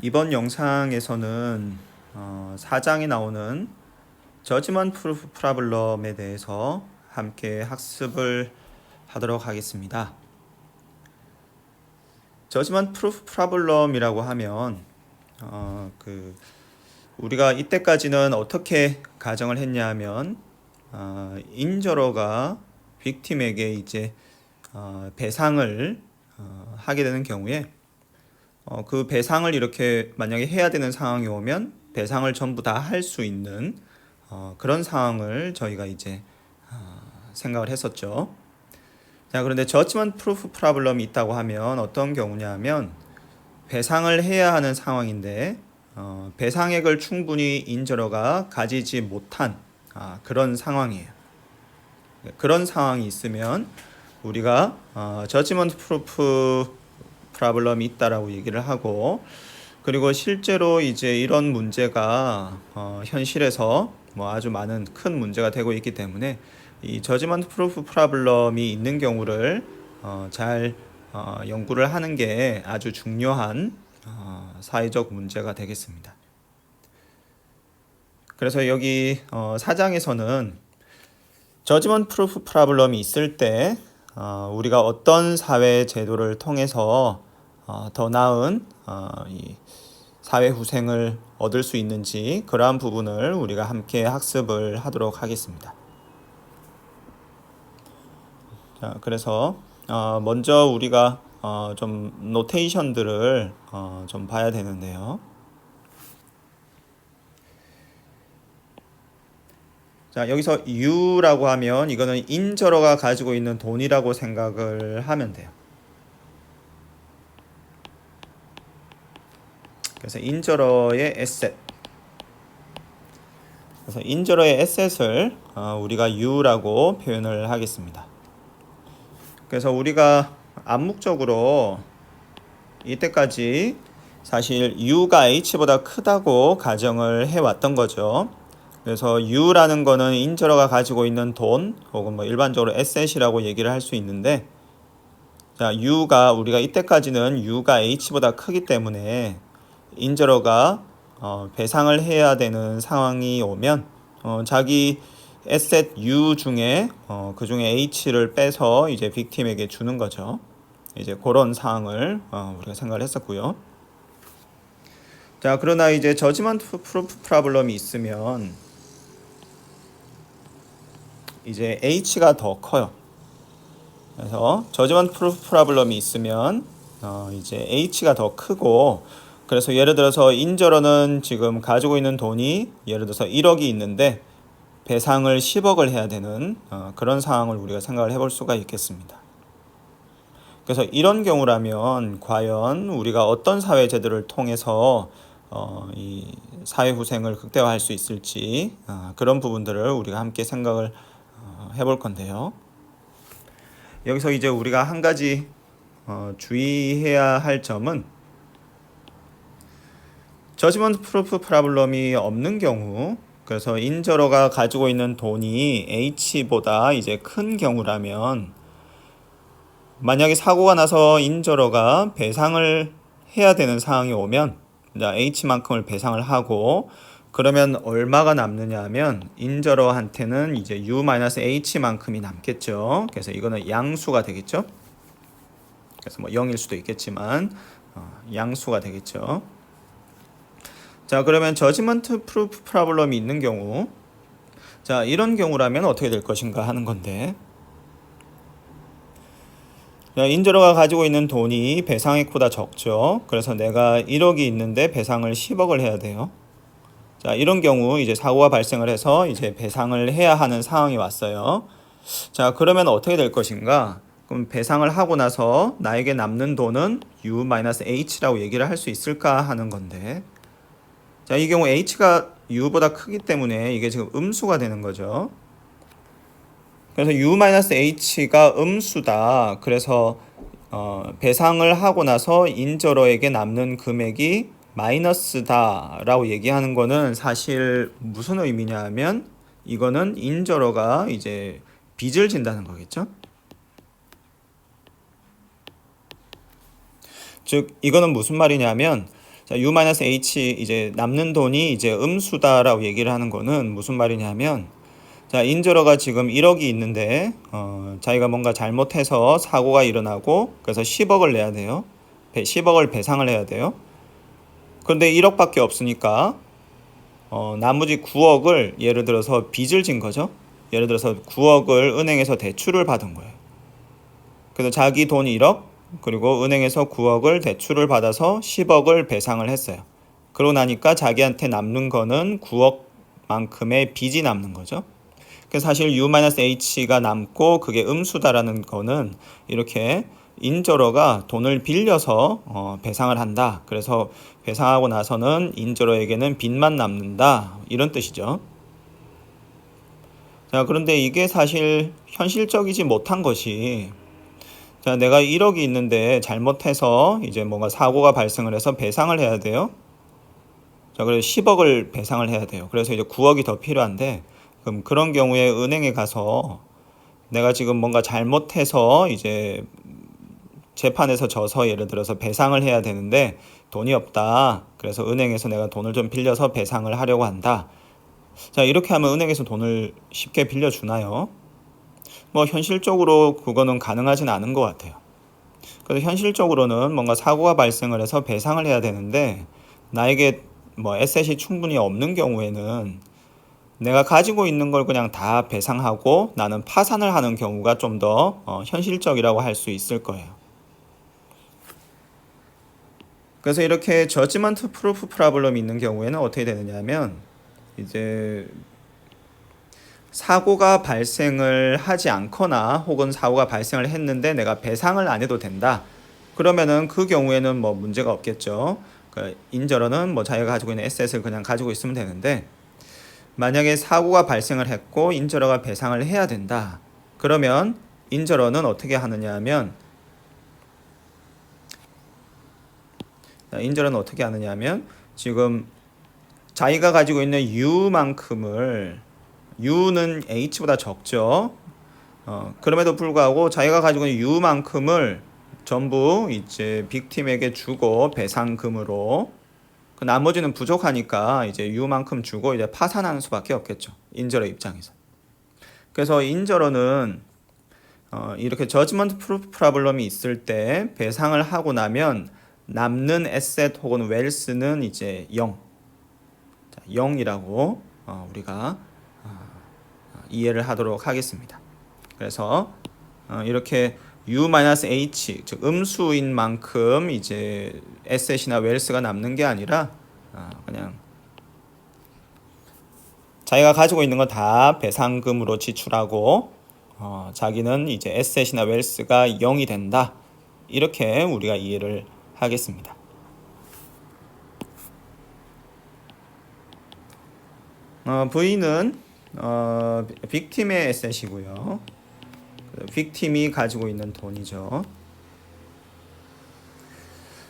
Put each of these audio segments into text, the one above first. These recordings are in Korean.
이번 영상에서는 4장에 나오는 저지먼트 프루프 프로블럼에 대해서 함께 학습을 하도록 하겠습니다. 저지먼트 프루프 프로블럼이라고 하면 우리가 이때까지는 어떻게 가정을 했냐 하면 인저러가 빅팀에게 이제 배상을 하게 되는 경우에 그 배상을 이렇게 만약에 해야 되는 상황이 오면 배상을 전부 다 할 수 있는 그런 상황을 저희가 이제 생각을 했었죠. 자, 그런데 저지먼트 프루프 프로블럼이 있다고 하면 어떤 경우냐면 배상을 해야 하는 상황인데 배상액을 충분히 인저러가 가지지 못한 그런 상황이에요. 그런 상황이 있으면 우리가 저지먼트 프루프 프로블럼이 있다라고 얘기를 하고, 그리고 실제로 이제 이런 문제가 현실에서 아주 많은 큰 문제가 되고 있기 때문에 이 저지먼트 프루프 프로블럼이 있는 경우를 잘 연구를 하는 게 아주 중요한 사회적 문제가 되겠습니다. 그래서 여기 4장에서는 저지먼트 프루프 프로블럼이 있을 때 우리가 어떤 사회 제도를 통해서 더 나은 이 사회 후생을 얻을 수 있는지 그러한 부분을 우리가 함께 학습을 하도록 하겠습니다. 자, 그래서 먼저 우리가 좀 노테이션들을 좀 봐야 되는데요. 자, 여기서 U라고 하면 이거는 인저러가 가지고 있는 돈이라고 생각을 하면 돼요. 그래서 인저러의 에셋. 그래서 인저러의 에셋을 우리가 U라고 표현을 하겠습니다. 그래서 우리가 암묵적으로 이때까지 사실 U가 H보다 크다고 가정을 해왔던 거죠. 그래서 U라는 거는 인저러가 가지고 있는 돈 혹은 일반적으로 에셋이라고 얘기를 할 수 있는데, 자, 우리가 이때까지는 U가 H보다 크기 때문에 인저러가 배상을 해야 되는 상황이 오면 자기 에셋 U 중에 그 중에 H를 빼서 이제 빅팀에게 주는 거죠. 이제 그런 상황을 우리가 생각을 했었고요. 자, 그러나 이제 저지먼트 프루프 프로블럼이 있으면 이제 H가 더 커요. 그래서 저지먼트 프루프 프로블럼이 있으면 이제 H가 더 크고, 그래서 예를 들어서 인저러는 지금 가지고 있는 돈이 예를 들어서 1억이 있는데 배상을 10억을 해야 되는 그런 상황을 우리가 생각을 해볼 수가 있겠습니다. 그래서 이런 경우라면 과연 우리가 어떤 사회 제도를 통해서 이 사회 후생을 극대화할 수 있을지 그런 부분들을 우리가 함께 생각을 해볼 건데요. 여기서 이제 우리가 한 가지 주의해야 할 점은 저지먼트 프루프 프로블럼이 없는 경우, 그래서 인저러가 가지고 있는 돈이 H보다 이제 큰 경우라면 만약에 사고가 나서 인저러가 배상을 해야 되는 상황이 오면 H만큼을 배상을 하고, 그러면 얼마가 남느냐 하면 인저러한테는 이제 U-H만큼이 남겠죠. 그래서 이거는 양수가 되겠죠. 그래서 0일 수도 있겠지만 양수가 되겠죠. 자, 그러면 저지먼트 프루프 프로블럼이 있는 경우, 자, 이런 경우라면 어떻게 될 것인가 하는 건데, 인저러가 가지고 있는 돈이 배상액보다 적죠. 그래서 내가 1억이 있는데 배상을 10억을 해야 돼요. 자, 이런 경우 이제 사고가 발생을 해서 이제 배상을 해야 하는 상황이 왔어요. 자, 그러면 어떻게 될 것인가? 그럼 배상을 하고 나서 나에게 남는 돈은 U-H라고 얘기를 할 수 있을까 하는 건데, 자, 이 경우 H가 U보다 크기 때문에 이게 지금 음수가 되는 거죠. 그래서 U-H가 음수다. 그래서 배상을 하고 나서 인저러에게 남는 금액이 마이너스다 라고 얘기하는 거는 사실 무슨 의미냐 하면 이거는 인저러가 이제 빚을 진다는 거겠죠. 즉 이거는 무슨 말이냐면 자, U-H 이제 남는 돈이 이제 음수다라고 얘기를 하는 거는 무슨 말이냐면, 자, 인저러가 지금 1억이 있는데 자기가 뭔가 잘못해서 사고가 일어나고 그래서 10억을 내야 돼요. 10억을 배상을 해야 돼요. 그런데 1억밖에 없으니까 나머지 9억을 예를 들어서 빚을 진 거죠. 예를 들어서 9억을 은행에서 대출을 받은 거예요. 그래서 자기 돈 1억 그리고 은행에서 9억을 대출을 받아서 10억을 배상을 했어요. 그러고 나니까 자기한테 남는 거는 9억만큼의 빚이 남는 거죠. 그래서 사실 U-H가 남고 그게 음수다라는 거는 이렇게 인저러가 돈을 빌려서 배상을 한다. 그래서 배상하고 나서는 인저러에게는 빚만 남는다. 이런 뜻이죠. 자, 그런데 이게 사실 현실적이지 못한 것이, 자, 내가 1억이 있는데 잘못해서 이제 뭔가 사고가 발생을 해서 배상을 해야 돼요. 자, 그래서 10억을 배상을 해야 돼요. 그래서 이제 9억이 더 필요한데, 그럼 그런 경우에 은행에 가서 내가 지금 뭔가 잘못해서 이제 재판에서 져서 예를 들어서 배상을 해야 되는데 돈이 없다. 그래서 은행에서 내가 돈을 좀 빌려서 배상을 하려고 한다. 자, 이렇게 하면 은행에서 돈을 쉽게 빌려주나요? 뭐 현실적으로 그거는 가능하진 않은 것 같아요. 그래서 현실적으로는 뭔가 사고가 발생을 해서 배상을 해야 되는데 나에게 뭐 에셋이 충분히 없는 경우에는 내가 가지고 있는 걸 그냥 다 배상하고 나는 파산을 하는 경우가 좀 더 현실적이라고 할 수 있을 거예요. 그래서 이렇게 저지먼트 프루프 프로블럼이 있는 경우에는 어떻게 되느냐면 이제 사고가 발생을 하지 않거나 혹은 사고가 발생을 했는데 내가 배상을 안 해도 된다. 그러면은 그 경우에는 뭐 문제가 없겠죠. 인저러는 뭐 자기가 가지고 있는 에셋을 그냥 가지고 있으면 되는데 만약에 사고가 발생을 했고 인저러가 배상을 해야 된다. 그러면 인저러는 어떻게 하느냐 하면 지금 자기가 가지고 있는 U만큼을 U는 H보다 적죠. 그럼에도 불구하고 자기가 가지고 있는 U만큼을 전부 이제 빅팀에게 주고 배상금으로 그 나머지는 부족하니까 이제 U만큼 주고 이제 파산하는 수밖에 없겠죠. 인저러 입장에서. 그래서 인저러는 이렇게 저지먼트 프루프 프로블럼이 있을 때 배상을 하고 나면 남는 에셋 혹은 웰스는 이제 0. 자, 0이라고 우리가 이해를 하도록 하겠습니다. 그래서 이렇게 U-H 즉 음수인 만큼 이제 에셋이나 웰스가 남는 게 아니라 그냥 자기가 가지고 있는 거 다 배상금으로 지출하고 자기는 이제 에셋이나 웰스가 0이 된다. 이렇게 우리가 이해를 하겠습니다. V는 빅팀의 에셋이고요. 빅팀이 가지고 있는 돈이죠.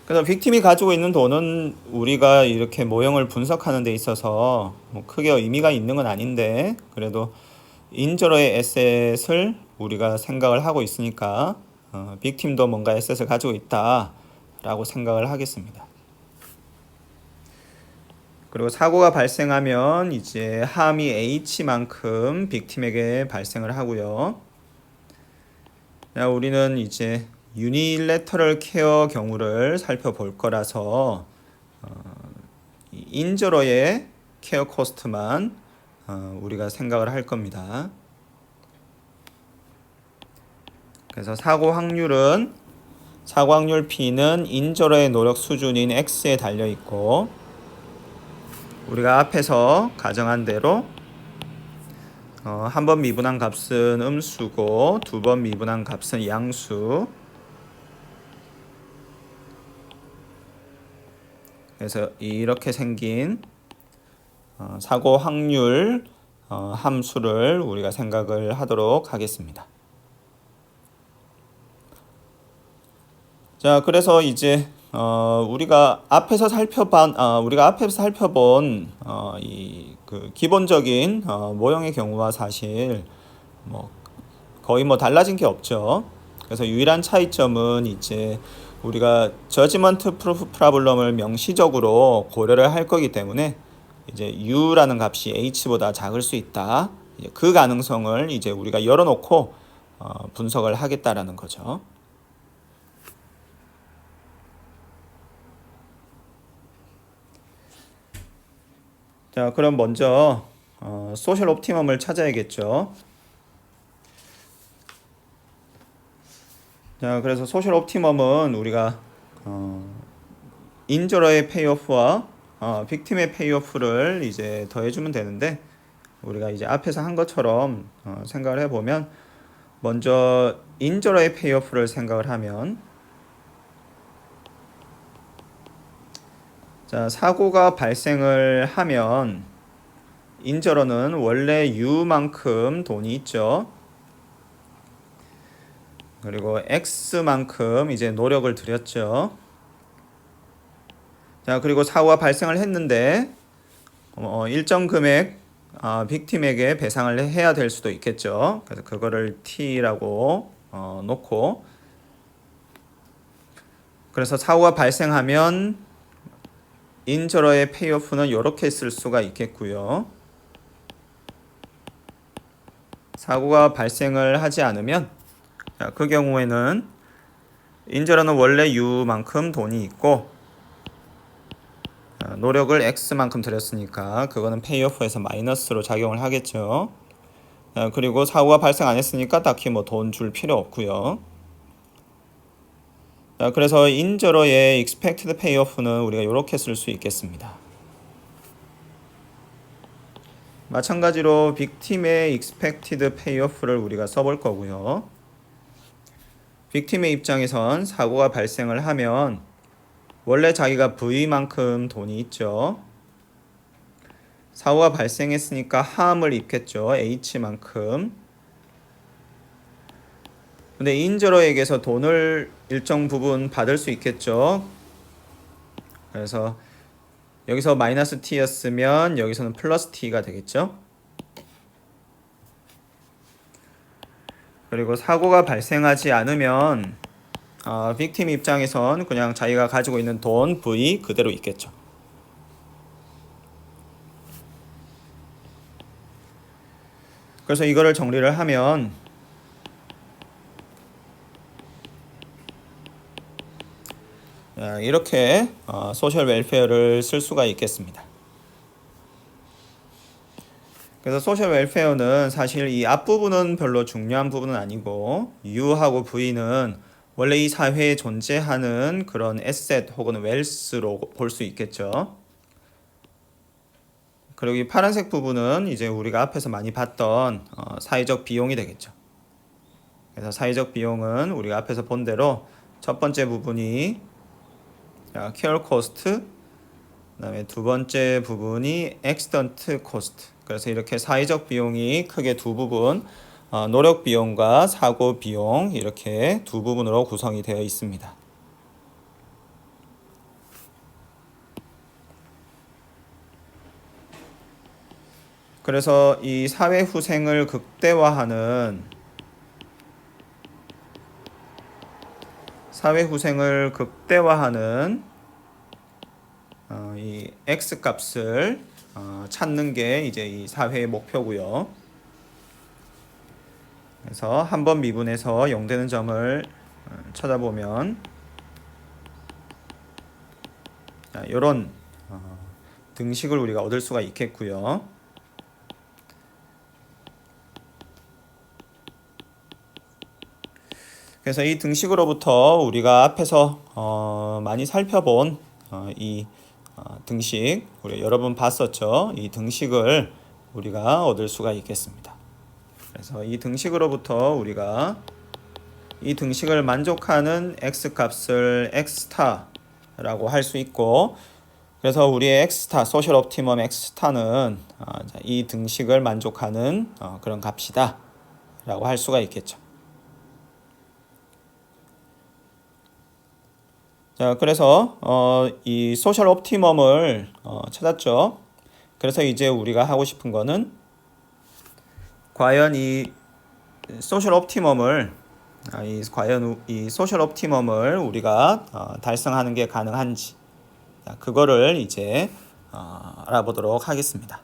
그래서 빅팀이 가지고 있는 돈은 우리가 이렇게 모형을 분석하는 데 있어서 뭐 크게 의미가 있는 건 아닌데 그래도 인저러의 에셋을 우리가 생각을 하고 있으니까 빅팀도 뭔가 에셋을 가지고 있다라고 생각을 하겠습니다. 그리고 사고가 발생하면 이제 함이 H만큼 빅팀에게 발생을 하고요. 자, 우리는 이제 유니래터럴 케어 경우를 살펴볼 거라서 인저러의 케어 코스트만 우리가 생각을 할 겁니다. 그래서 사고 확률 P는 인저러의 노력 수준인 X에 달려 있고 우리가 앞에서 가정한 대로 한 번 미분한 값은 음수고 두 번 미분한 값은 양수. 그래서 이렇게 생긴 사고 확률 함수를 우리가 생각을 하도록 하겠습니다. 자, 그래서 이제 우리가 앞에서 살펴본 이 그 기본적인 모형의 경우와 사실 뭐 거의 뭐 달라진 게 없죠. 그래서 유일한 차이점은 이제 우리가 저지먼트 프루프 프로블럼을 명시적으로 고려를 할 거기 때문에 이제 u라는 값이 h보다 작을 수 있다. 그 가능성을 이제 우리가 열어놓고 분석을 하겠다라는 거죠. 자, 그럼 먼저 소셜 옵티멈을 찾아야겠죠. 자, 그래서 소셜 옵티멈은 우리가 인저러의 페이오프와 빅팀의 페이오프를 이제 더해주면 되는데, 우리가 이제 앞에서 한 것처럼 생각을 해보면, 먼저 인저러의 페이오프를 생각을 하면, 자, 사고가 발생을 하면 인저러는 원래 U만큼 돈이 있죠. 그리고 X만큼 이제 노력을 들였죠. 자, 그리고 사고가 발생을 했는데 일정 금액 빅팀에게 배상을 해야 될 수도 있겠죠. 그래서 그거를 T라고 놓고, 그래서 사고가 발생하면 인저러의 페이오프는 이렇게 쓸 수가 있겠고요. 사고가 발생을 하지 않으면, 자, 그 경우에는 인저러는 원래 U만큼 돈이 있고 노력을 X만큼 들였으니까 그거는 페이오프에서 마이너스로 작용을 하겠죠. 그리고 사고가 발생 안 했으니까 딱히 뭐 돈 줄 필요 없고요. 그래서 인저러의 expected payoff는 우리가 이렇게 쓸 수 있겠습니다. 마찬가지로 빅팀의 expected payoff를 우리가 써볼 거고요. 빅팀의 입장에선 사고가 발생을 하면 원래 자기가 V만큼 돈이 있죠. 사고가 발생했으니까 하음을 입겠죠. H만큼. 근데 인저러에게서 돈을 일정 부분 받을 수 있겠죠. 그래서 여기서 마이너스 T였으면 여기서는 플러스 T가 되겠죠. 그리고 사고가 발생하지 않으면 빅팀 입장에선 그냥 자기가 가지고 있는 돈 V 그대로 있겠죠. 그래서 이거를 정리를 하면 이렇게 소셜 웰페어를 쓸 수가 있겠습니다. 그래서 소셜 웰페어는 사실 이 앞부분은 별로 중요한 부분은 아니고, U하고 V는 원래 이 사회에 존재하는 그런 에셋 혹은 웰스로 볼 수 있겠죠. 그리고 이 파란색 부분은 이제 우리가 앞에서 많이 봤던 사회적 비용이 되겠죠. 그래서 사회적 비용은 우리가 앞에서 본 대로 첫 번째 부분이 케어 코스트, 그다음에 두 번째 부분이 액시던트 코스트. 그래서 이렇게 사회적 비용이 크게 두 부분, 노력 비용과 사고 비용, 이렇게 두 부분으로 구성이 되어 있습니다. 그래서 이 사회 후생을 극대화하는 이 X 값을 찾는 게 이제 이 사회의 목표고요. 그래서 한번 미분해서 0되는 점을 찾아보면 이런 등식을 우리가 얻을 수가 있겠고요. 그래서 이 등식으로부터 우리가 앞에서 많이 살펴본 이 등식, 우리 여러 번 봤었죠. 이 등식을 우리가 얻을 수가 있겠습니다. 그래서 이 등식으로부터 우리가 이 등식을 만족하는 x 값을 x스타라고 할 수 있고, 그래서 우리의 x스타, 소셜 옵티멈 x스타는 이 등식을 만족하는 그런 값이다 라고 할 수가 있겠죠. 자, 그래서 이 소셜 옵티멈을 찾았죠. 그래서 이제 우리가 하고 싶은 거는 과연 이 소셜 옵티멈을 과연 이 소셜 옵티멈을 우리가 달성하는 게 가능한지, 그거를 이제 알아보도록 하겠습니다.